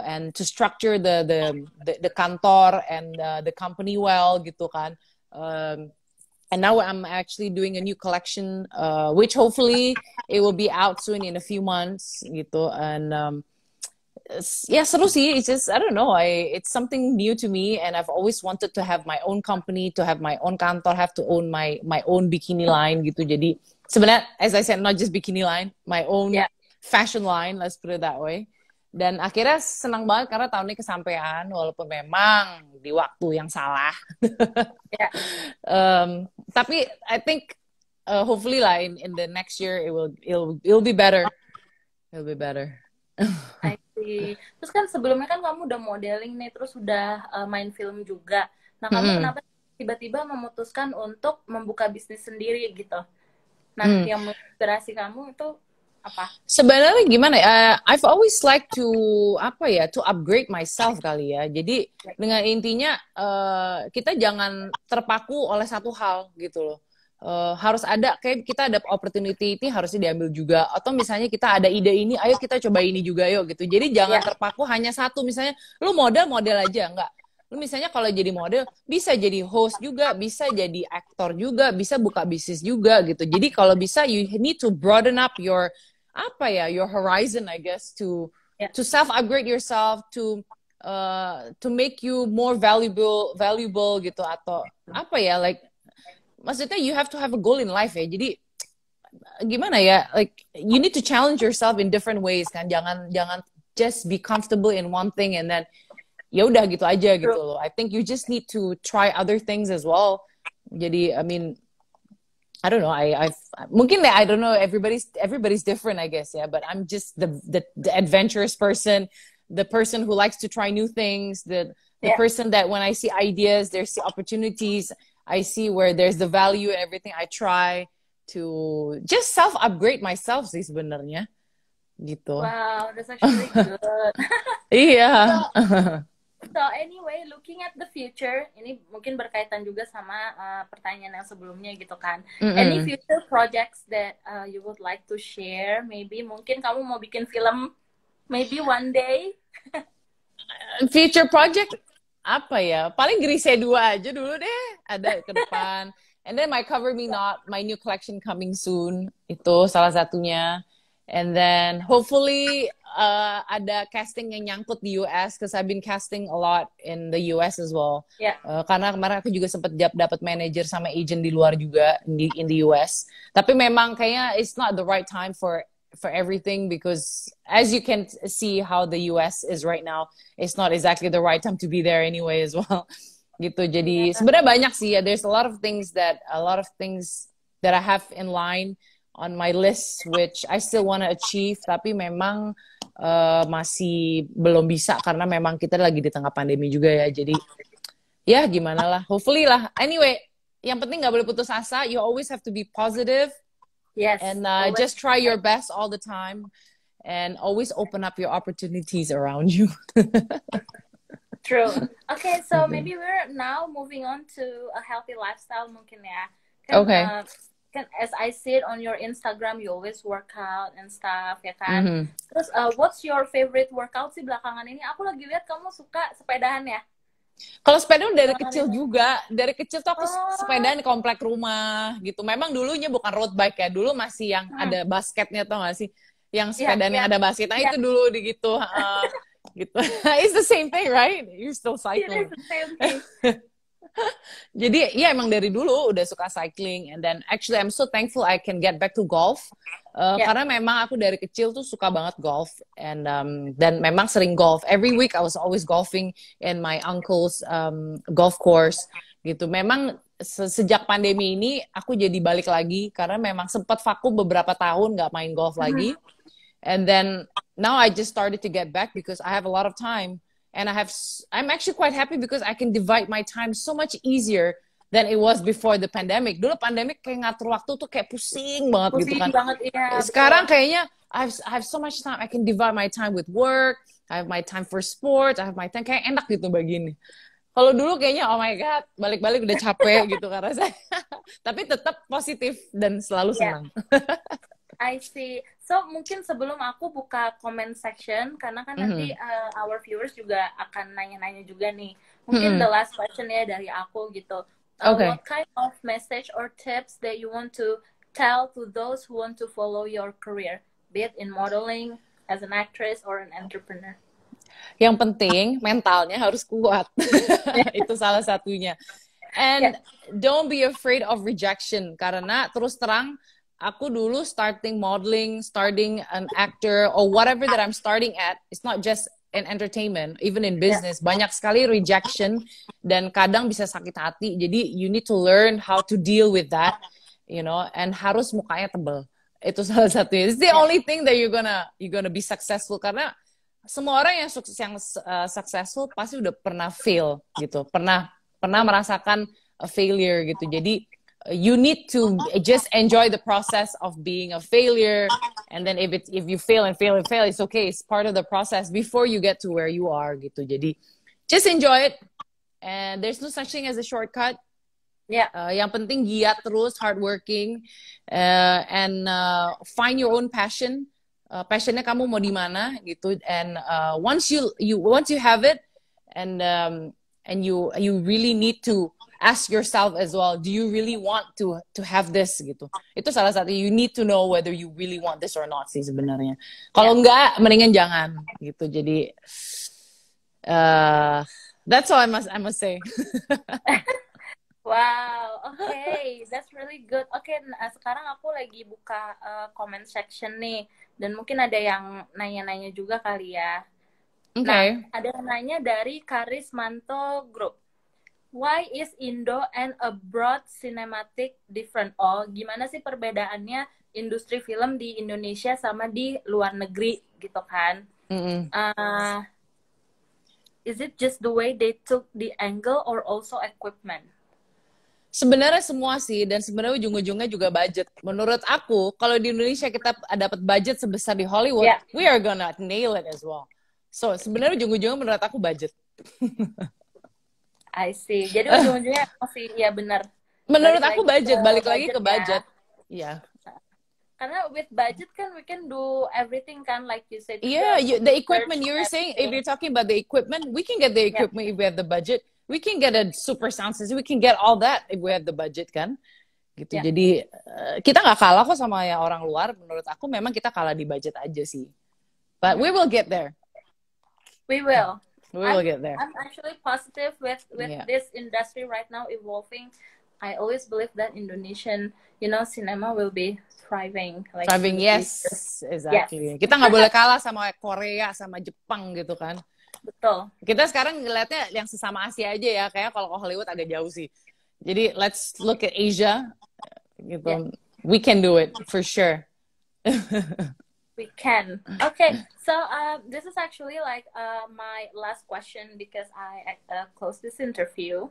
B: and to structure the kantor and the company well gitu kan. And now I'm actually doing a new collection, which hopefully it will be out soon in a few months gitu. And yeah, seru sih. It's just I don't know. It's something new to me, and I've always wanted to have my own company, to have my own kantor, have to own my own bikini line gitu. Jadi sebenarnya, as I said, not just bikini line, my own
A: Yeah.
B: fashion line. Let's put it that way. Dan akhirnya senang banget karena tahun ini kesampaian, walaupun memang di waktu yang salah.
A: Yeah.
B: Tapi I think hopefully lah in the next year it'll be better. It'll be better.
A: I see. Terus kan sebelumnya kan kamu udah modeling nih, terus udah main film juga. Nah, kamu kenapa tiba-tiba memutuskan untuk membuka bisnis sendiri gitu? Nah, yang menginspirasi kamu itu apa?
B: Sebenarnya gimana ya? I've always like to to upgrade myself kali ya. Jadi dengan intinya kita jangan terpaku oleh satu hal gitu loh. Harus ada kayak kita ada opportunity ini harusnya diambil juga, atau misalnya kita ada ide ini, ayo kita coba ini juga yuk gitu. Jadi jangan terpaku hanya satu. Misalnya lu model aja, enggak, lu misalnya kalau jadi model bisa jadi host juga, bisa jadi aktor juga, bisa buka bisnis juga gitu. Jadi kalau bisa you need to broaden up your your horizon, I guess, to self upgrade yourself, to make you more valuable gitu, atau like maksudnya you have to have a goal in life ya. Jadi gimana ya, like you need to challenge yourself in different ways kan. Jangan just be comfortable in one thing and then ya udah gitu aja gitu loh. I think you just need to try other things as well. Jadi I mean I don't know, mungkin I don't know, everybody's different I guess ya, but I'm just the adventurous person, the person who likes to try new things, the person that when I see ideas, there's the opportunities, I see where there's the value and everything. I try to just self-upgrade myself sih sebenarnya. Gitu.
A: Wow, that's actually good.
B: Iya.
A: So anyway, looking at the future, ini mungkin berkaitan juga sama pertanyaan yang sebelumnya gitu kan. Any future projects that you would like to share? Maybe mungkin kamu mau bikin film, maybe one day.
B: Future project apa ya? Paling Grise 2 aja dulu deh, ada ke depan. And then my Cover Me Not, my new collection coming soon. Itu salah satunya. And then hopefully ada casting yang nyangkut di US, because I've been casting a lot in the US as well.
A: Yeah.
B: Karena kemarin aku juga sempat dapat manager sama agent di luar juga in the US. Tapi memang kayaknya it's not the right time for everything, because as you can see how the US is right now, it's not exactly the right time to be there anyway as well. Gitu. Jadi sebenarnya banyak sih ya. There's a lot of things that I have in line on my list which I still want to achieve, tapi memang masih belum bisa karena memang kita lagi di tengah pandemi juga ya. Jadi ya gimana lah. Hopefully lah. Anyway, yang penting nggak boleh putus asa. You always have to be positive.
A: Yes.
B: And just try your best all the time, and always open up your opportunities around you.
A: True. Okay, so maybe we're now moving on to a healthy lifestyle mungkin ya.
B: Okay.
A: As I see it on your Instagram, you always work out and stuff ya kan. Terus what's your favorite workout sih belakangan ini? Aku lagi lihat kamu suka sepedahan ya.
B: Kalau sepeda dari kecil juga. Dari kecil tuh aku sepedaan di komplek rumah gitu. Memang dulunya bukan road bike ya. Dulu masih yang ada basketnya, tau gak sih? Yang sepedaan yang ada basketnya itu dulu di gitu. Gitu. It's the same thing, right? You're still cycling.
A: It is the same thing.
B: Jadi ya emang dari dulu udah suka cycling, and then actually I'm so thankful I can get back to golf. Karena memang aku dari kecil tuh suka banget golf, and dan memang sering golf. Every week I was always golfing in my uncle's golf course gitu. Memang sejak pandemi ini aku jadi balik lagi karena memang sempat vakum beberapa tahun nggak main golf lagi. And then now I just started to get back because I have a lot of time. And I'm actually quite happy because I can divide my time so much easier than it was before the pandemic. Dulu pandemic kayak ngatur waktu tuh kayak pusing banget gitu kan.
A: Iya,
B: sekarang kayaknya I have so much time. I can divide my time with work. I have my time for sports. I have my time, kayak enak gitu begini. Kalau dulu kayaknya oh my god, balik-balik udah capek gitu kan rasanya. Tapi tetap positif dan selalu senang.
A: I see. So mungkin sebelum aku buka comment section, karena kan nanti our viewers juga akan nanya-nanya juga nih. Mungkin the last question ya dari aku gitu.
B: Okay.
A: What kind of message or tips that you want to tell to those who want to follow your career, be it in modeling, as an actress, or an entrepreneur?
B: Yang penting mentalnya harus kuat. Itu salah satunya. And don't be afraid of rejection. Karena terus terang, aku dulu starting modeling, starting an actor, or whatever that I'm starting at, it's not just in entertainment, even in business. Banyak sekali rejection dan kadang bisa sakit hati. Jadi you need to learn how to deal with that, you know, and harus mukanya tebal. Itu salah satunya. It's the only thing that you're gonna be successful, karena semua orang yang successful pasti udah pernah fail gitu, pernah merasakan a failure gitu. Jadi you need to just enjoy the process of being a failure, and then if you fail, it's okay. It's part of the process before you get to where you are gitu. Jadi just enjoy it, and there's no such thing as a shortcut. Yang penting giat terus, hardworking, and find your own passion. Passionnya kamu mau di mana gitu, and once you have it, and you really need to ask yourself as well, do you really want to have this gitu. Itu salah satu, you need to know whether you really want this or not sih sebenarnya. Kalau enggak, mendingan jangan gitu. Jadi that's all I must say.
A: Wow, okay, that's really good. Okay, sekarang aku lagi buka comment section nih, dan mungkin ada yang nanya-nanya juga kali ya.
B: Okay.
A: Nah, ada yang nanya dari Karismanto Group. Why is Indo and abroad cinematic different? Oh, gimana sih perbedaannya industri film di Indonesia sama di luar negeri gitu kan? Is it just the way they took the angle or also equipment?
B: Sebenarnya semua sih, dan sebenarnya ujung-ujungnya juga budget. Menurut aku, kalau di Indonesia kita dapat budget sebesar di Hollywood, we are gonna nail it as well. So, sebenarnya ujung-ujungnya menurut aku budget.
A: I see. Jadi ujung-ujungnya masih, ya benar.
B: Menurut aku budget, balik lagi ke budget. Iya.
A: Karena with budget kan we can do everything kan, like you said.
B: Yeah, the equipment you're saying, if you're talking about the equipment, we can get the equipment if we have the budget. We can get a super sound system. We can get all that if we have the budget kan. Gitu. Jadi kita nggak kalah kok sama ya orang luar. Menurut aku memang kita kalah di budget aja sih. But we will get there.
A: We will.
B: We will get there.
A: I'm actually positive with this industry right now evolving. I always believe that Indonesian, cinema will be thriving. Like
B: thriving, yes, exactly. Yes. Kita nggak boleh kalah sama Korea, sama Jepang gitu kan.
A: Betul.
B: Kita sekarang ngeliatnya yang sesama Asia aja ya. Kayaknya kalau ke Hollywood agak jauh sih. Jadi let's look at Asia. Gitu. Yeah. We can do it for sure.
A: We can. Okay, so this is actually like my last question because I close this interview.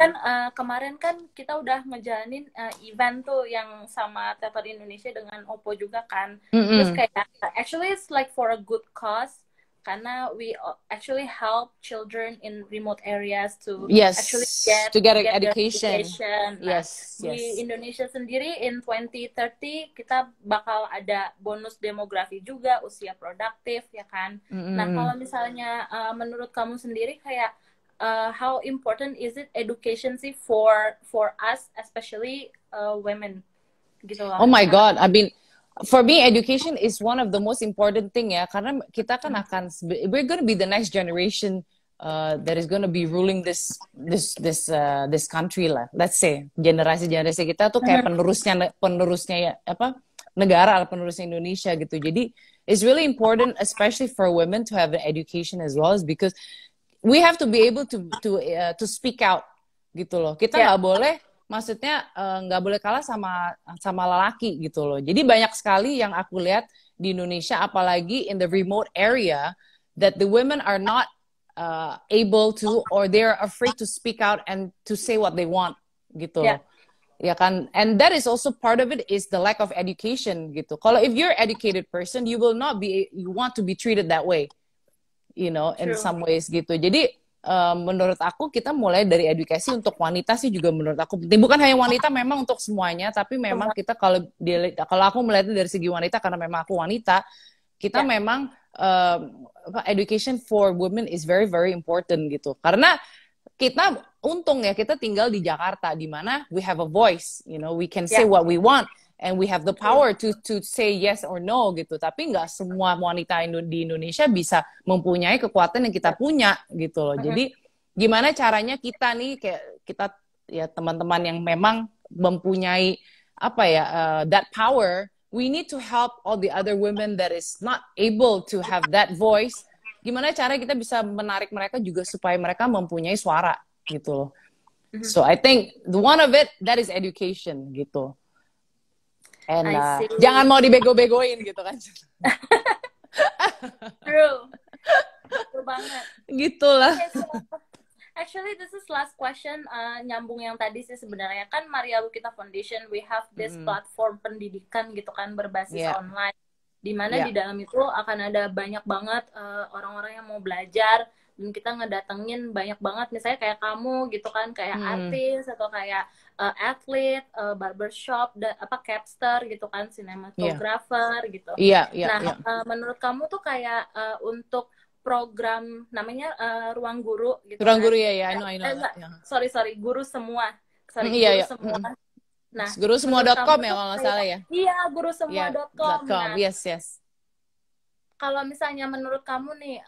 A: Kan kemarin kan kita udah ngejalanin event tuh yang sama Theater Indonesia dengan Oppo juga kan. Terus kayak actually it's like for a good cause. Karena we actually help children in remote areas to actually get education. Nah, di Indonesia sendiri in 2030 kita bakal ada bonus demografi juga, usia produktif ya kan. Nah kalau misalnya menurut kamu sendiri kayak how important is it education sih for us especially women gitu loh.
B: Oh my God, I mean. For me, education is one of the most important thing ya, karena kita kan we're going to be the next generation that is going to be ruling this country lah. Let's say generasi kita tuh kayak penerusnya ya negara atau penerusnya Indonesia gitu. Jadi it's really important, especially for women, to have an education as well, is because we have to be able to speak out gitu loh. Kita nggak boleh. Maksudnya nggak boleh kalah sama lelaki gitu loh. Jadi banyak sekali yang aku lihat di Indonesia, apalagi in the remote area, that the women are not able to, or they're afraid to speak out and to say what they want gitu loh. Ya kan? And that is also part of it is the lack of education gitu. Kalau if you're an educated person, you want to be treated that way, in some ways gitu. Jadi menurut aku kita mulai dari edukasi untuk wanita sih juga menurut aku penting. Bukan hanya wanita, memang untuk semuanya, tapi memang kita kalau aku melihatnya dari segi wanita karena memang aku wanita, kita memang education for women is very very important gitu. Karena kita untung ya kita tinggal di Jakarta di mana we have a voice, you know, we can say what we want and we have the power to say yes or no gitu. Tapi nggak semua wanita di Indonesia bisa mempunyai kekuatan yang kita punya gitu loh. Jadi gimana caranya kita nih kayak kita ya teman-teman yang memang mempunyai apa ya that power, we need to help all the other women that is not able to have that voice. Gimana cara kita bisa menarik mereka juga supaya mereka mempunyai suara gitu loh. So I think the one of it that is education gitu. And jangan mau dibego-begoin gitu kan.
A: True. Betul banget.
B: Gitulah.
A: Okay, so, actually, this is last question. Nyambung yang tadi sih sebenarnya kan Maria Lukita Foundation, we have this platform pendidikan gitu kan berbasis online. Dimana di dalam itu akan ada banyak banget orang-orang yang mau belajar. Dan kita ngedatengin banyak banget misalnya kayak kamu gitu kan, kayak artis atau kayak atlet, barbershop, capster gitu kan, sinematografer gitu. Menurut kamu tuh kayak untuk program namanya Ruang Guru gitu.
B: Ruang Guru ya, I know.
A: Sorry, guru semua. Guru semua. Nah,
B: gurusemua.com ya kalau nggak salah ya.
A: Iya, gurusemua.com.
B: Nah, yes.
A: Kalau misalnya menurut kamu nih,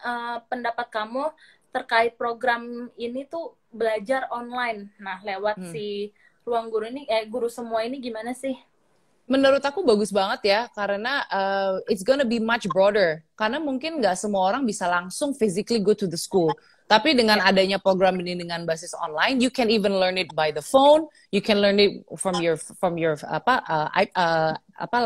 A: pendapat kamu terkait program ini tuh belajar online, nah lewat si Ruang Guru ini, Guru Semua ini gimana sih?
B: Menurut aku bagus banget ya, karena it's gonna be much broader. Karena mungkin nggak semua orang bisa langsung physically go to the school. Tapi dengan adanya program ini dengan basis online, you can even learn it by the phone, you can learn it from your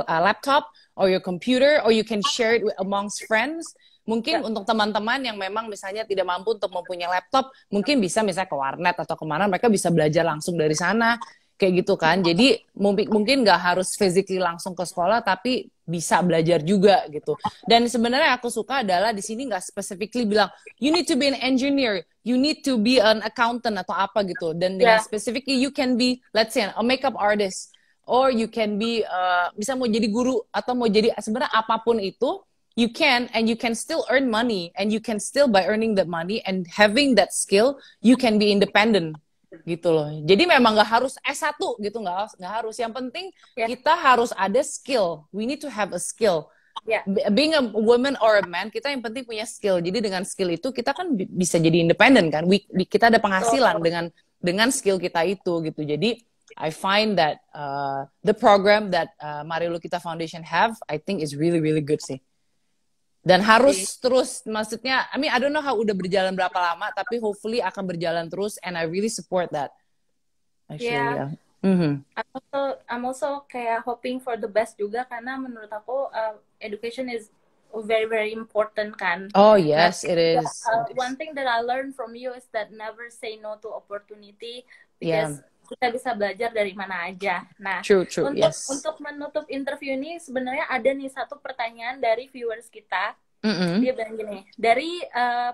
B: laptop or your computer, or you can share it amongst friends. Mungkin untuk teman-teman yang memang misalnya tidak mampu untuk mempunyai laptop, mungkin bisa misalnya ke warnet atau kemana, mereka bisa belajar langsung dari sana. Kayak gitu kan. Jadi mungkin nggak harus physically langsung ke sekolah, tapi bisa belajar juga gitu. Dan sebenarnya aku suka adalah di sini nggak specifically bilang you need to be an engineer, you need to be an accountant atau apa gitu. Dan dengan specifically you can be, let's say, a makeup artist, or you can be bisa mau jadi guru atau mau jadi sebenarnya apapun itu, you can, and you can still earn money, and you can still by earning that money and having that skill, you can be independent gitu loh. Jadi memang nggak harus S1 gitu, nggak harus. Yang penting kita harus ada skill. We need to have a skill. Being a woman or a man, kita yang penting punya skill. Jadi dengan skill itu kita kan bisa jadi independen kan. Kita ada penghasilan dengan skill kita itu gitu. Jadi I find that the program that Maria Lukita Foundation have, I think is really really good sih. Dan harus terus, maksudnya, I mean, I don't know how udah berjalan berapa lama, tapi hopefully akan berjalan terus, and I really support that. Actually,
A: I'm also kayak hoping for the best juga, karena menurut aku education is very very important kan.
B: Oh yes, it is.
A: One thing that I learned from you is that never say no to opportunity, because kita bisa belajar dari mana aja. Nah,
B: true,
A: untuk menutup interview ini sebenarnya ada nih satu pertanyaan dari viewers kita. Dia bilang gini, dari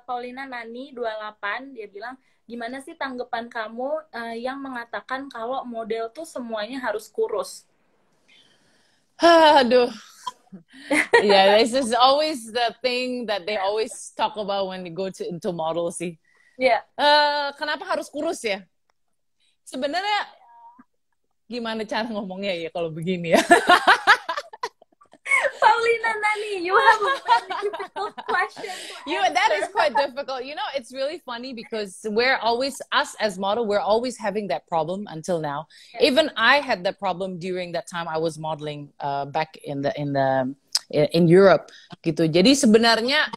A: Paulina Nani 28, dia bilang, gimana sih tanggapan kamu yang mengatakan kalau model tuh semuanya harus kurus?
B: Aduh. This is always the thing that they always talk about when they go into model sih. Kenapa harus kurus ya? Sebenarnya gimana cara ngomongnya ya kalau begini ya?
A: Paulina Nani, you have a very difficult question.
B: That is quite difficult. You know, it's really funny because us as model, we're always having that problem until now. Even I had that problem during that time I was modeling back in Europe gitu. Jadi sebenarnya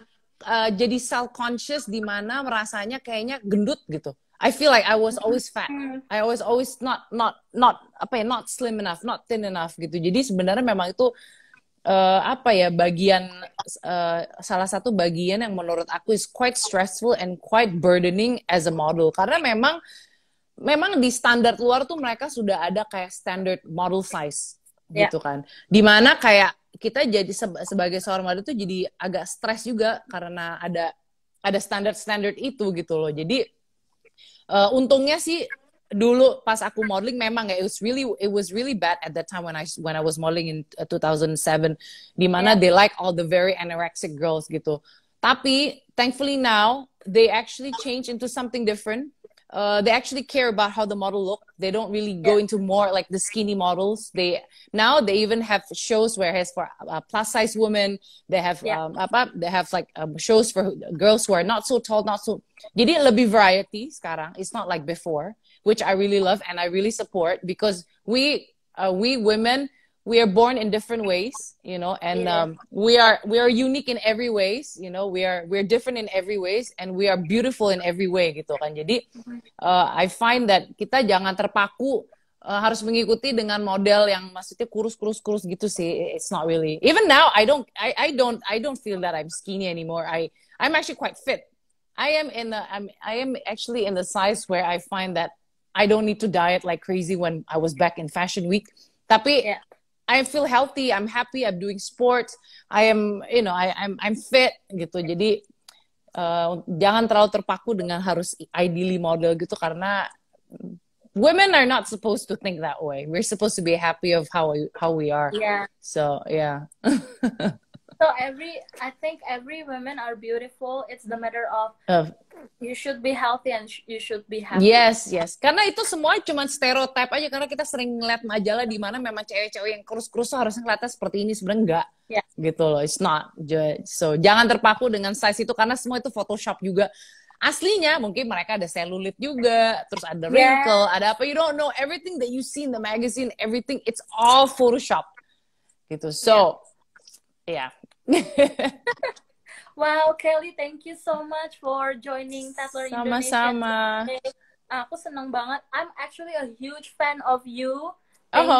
B: jadi self-conscious di mana merasanya kayaknya gendut gitu. I feel like I was always fat. I was always not slim enough, not thin enough gitu. Jadi sebenarnya memang itu bagian salah satu bagian yang menurut aku is quite stressful and quite burdening as a model. Karena memang di standar luar tuh mereka sudah ada kayak standard model size gitu kan. Dimana kayak kita jadi sebagai seorang model tuh jadi agak stres juga karena ada ada standar-standar itu gitu loh. Jadi untungnya sih dulu pas aku modeling memang ya it was really bad at that time when I was modeling in 2007 di mana they like all the very anorexic girls gitu. Tapi thankfully now they actually change into something different. They actually care about how the model look. They don't really go into more like the skinny models. They even have shows where it's for plus size women. They have like shows for girls who are not so tall, not so. Jadi lebih variety sekarang. It's not like before, which I really love and I really support because we women, we are born in different ways, you know, and we are unique in every ways, you know, we're different in every ways and we are beautiful in every way gitu kan. Jadi I find that kita jangan terpaku harus mengikuti dengan model yang maksudnya kurus gitu sih. It's not really. Even now I don't feel that I'm skinny anymore. I'm actually quite fit. I am actually in the size where I find that I don't need to diet like crazy when I was back in Fashion Week. Tapi I feel healthy, I'm happy, I'm doing sports, I am, you know, I'm fit gitu. Jadi jangan terlalu terpaku dengan harus ideally model gitu karena women are not supposed to think that way. We're supposed to be happy of how we are.
A: Yeah.
B: So yeah.
A: So I think every women are beautiful. It's the matter of you should be healthy and you should be happy.
B: Yes. Karena itu semua cuma stereotip aja karena kita sering ngeliat majalah di mana memang cewek-cewek yang kurus-kurus harusnya kelihatan seperti ini, sebenarnya enggak.
A: Yeah.
B: Gitu loh. It's not. So jangan terpaku dengan size itu karena semua itu Photoshop juga. Aslinya mungkin mereka ada cellulite juga, terus ada wrinkle, ada apa, you don't know, everything that you see in the magazine, everything, it's all Photoshop. Gitu. So yeah.
A: Wow, Kelly, thank you so much for joining Tatler Indonesia.
B: Sama-sama.
A: Aku senang banget. I'm actually a huge fan of you.
B: Thank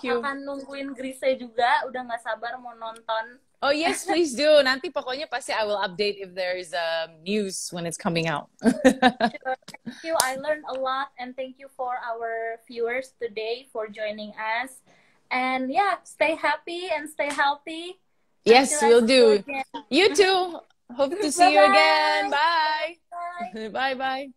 B: you.
A: Aku akan nungguin Grise juga. Udah nggak sabar mau nonton.
B: Oh yes, please do. Nanti pokoknya pasti I will update if there is news when it's coming out.
A: Sure. Thank you. I learned a lot, and thank you for our viewers today for joining us. And yeah, stay happy and stay healthy.
B: Yes, we'll do. You too. Hope to see you again. Bye.
A: Bye.
B: Bye.